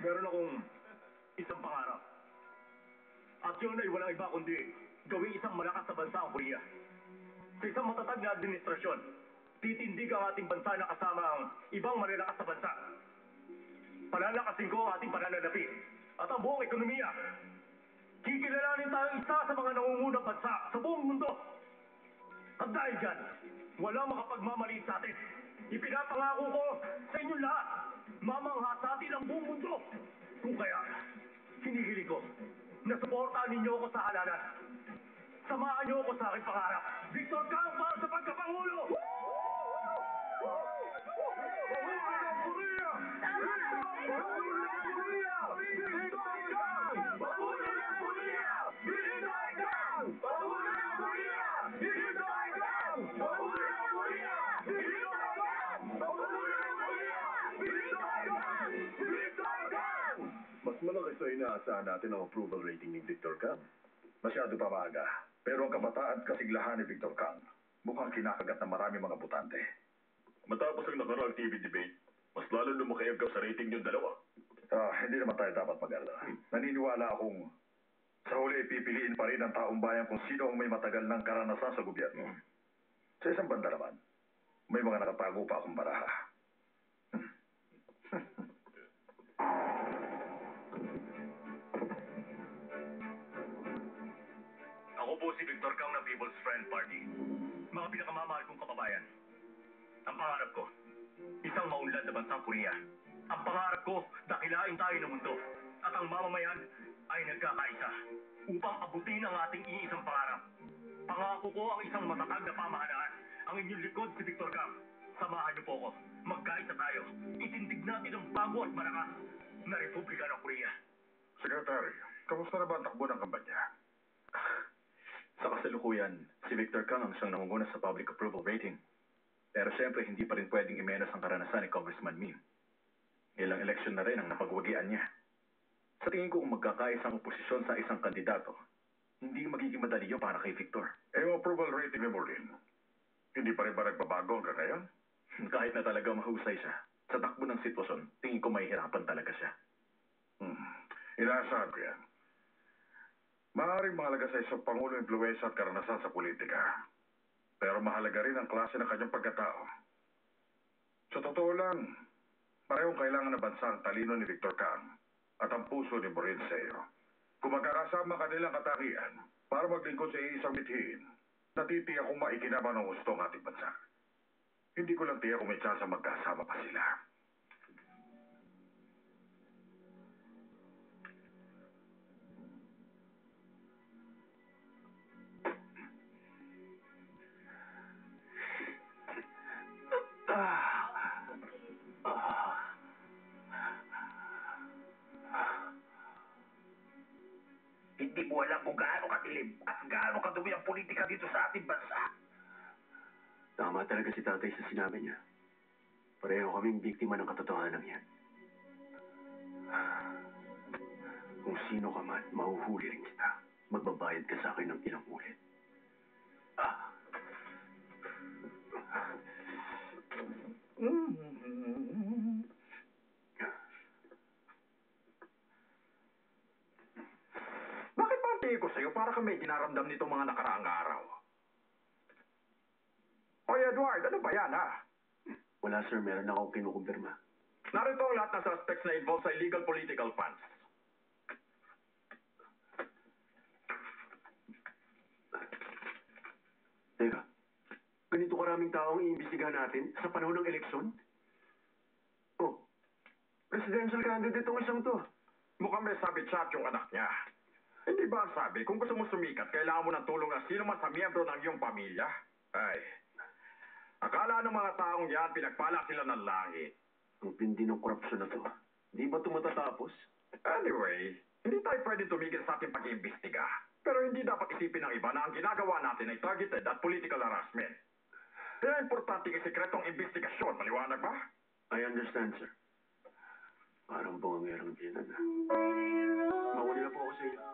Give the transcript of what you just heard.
Meron akong isang pangarap. At yun ay walang iba kundi gawing isang malakas na bansa ang Korea. Sa isang matatag na administrasyon, titindig ang ating bansa na kasama ang ibang malalakas na bansa. Palalakasin ko ang ating pananalapi at ang buong ekonomiya. Kikilalanin tayong isa sa mga nangungunang bansa sa buong mundo. At dahil dyan, walang makapagmamaliit sa atin. Ipinapangako ko sa inyong lahat, mamangha sa atin ang buong mundo. Kung kaya, hinihiling ko na suportahan ninyo ako sa halalan. Samahan niyo ako sa aking pangarap. Victor Kang para sa pagkapangulo! Mas malaki sa inaasahan natin ang approval rating ni Victor Kang. Masyado pa maaga. Pero ang kabataan at kasiglahan ni Victor Kang mukhang kinakagat ng marami mga botante. Matapos ang nakaraang TV debate, mas lalo lumakayagkaw sa rating yung dalawa. Hindi naman tayo dapat mag-alala. Naniniwala akong sa huli pipiliin pa rin ng taong bayan kung sino ang may matagal ng karanasan sa gobyerno. Sa isang banda naman, may mga nakatago pa akong baraha. Ako po si Victor Kang ng People's Friend Party. Mga pinakamamahal kong kababayan. Ang pangarap ko, isang maunlad na bansang Korea. Ang pangarap ko, dakilain tayo ng mundo. At ang mamamayan ay nagkakaisa upang abutin ang ating iisang pangarap. Pangako ko ang isang matatag na pamahalaan. Ang inyong likod si Victor Kang. Samahan niyo po ako. Magkaisa tayo. Itindig natin ang bago at malakas na Republika ng Korea. Secretary, kamusta na ba ang takbo ng kampanya? Sa kasalukuyan, si Victor Kang ang siyang nangunguna sa public approval rating. Pero siyempre, hindi pa rin pwedeng imenos ang karanasan ni Congressman Min. Ilang eleksyon na rin ang napagwagian niya. Sa tingin ko kung magkakaisang oposisyon sa isang kandidato, hindi magiging madali yun para kay Victor. Yung approval rating ni Morin, hindi pa rin ba nagbabago hanggang ngayon? Kahit na talaga mahusay siya, sa takbo ng sitwasyon, tingin ko mahihirapan talaga siya. Inaasahan ko yan. Maaaring mahalaga sa isang Pangulo impluwensya at karanasan sa politika. Pero mahalaga rin ang klase ng kanyang pagkatao. Sa totoo lang, parehong kailangan na bansa ang talino ni Victor Kang at ang puso ni Morin Seo. Kung magkakasama kanilang katakian para maglingkod sa isang mithiin, natitiyak kung maikinabang ng gusto ang ating bansa. Hindi ko lang tiyak kung may chance magkasama pa sila. Hindi mo alam kung gaano kadilim at gaano kadumi ang politika dito sa ating bansa. Tama talaga si tatay sa sinabi niya. Pareho kaming biktima ng katotohanan yan. Kung sino ka man, mahuhuli rin kita. Magbabayad ka sa akin ng ilang ulit. Bakit ba ang tingin ko sa'yo para ka may dinaramdam nito mga nakaraang araw? Oy, Edward, ano ba yan, ha? Wala, sir. Meron akong kinukumpirma. Narito ang lahat ng suspects na involved sa illegal political funds. Teka, ganito karaming taong iimbestigahan natin sa panahon ng eleksyon? Oh, presidential candidate ang isang to. Mukhang may sabi-chat yung anak niya. Hindi ba ang sabi, kung gusto mo sumikat, kailangan mo ng tulong ng sino man sa miyembro ng iyong pamilya? Ay, akala ng mga taong yan, pinagpala sila ng langit. Ang pindi ng korupsyon na to. Di ba ito matatapos? Anyway, hindi tayo pwede tumigil sa ating pag-iimbestiga. Pero hindi dapat isipin ng iba na ang ginagawa natin ay targeted at political harassment. Kaya importante ang sikretong investigasyon. Maliwanag ba? I understand, sir. Parang bungangerang binan. Mauli na po ako sa iyo.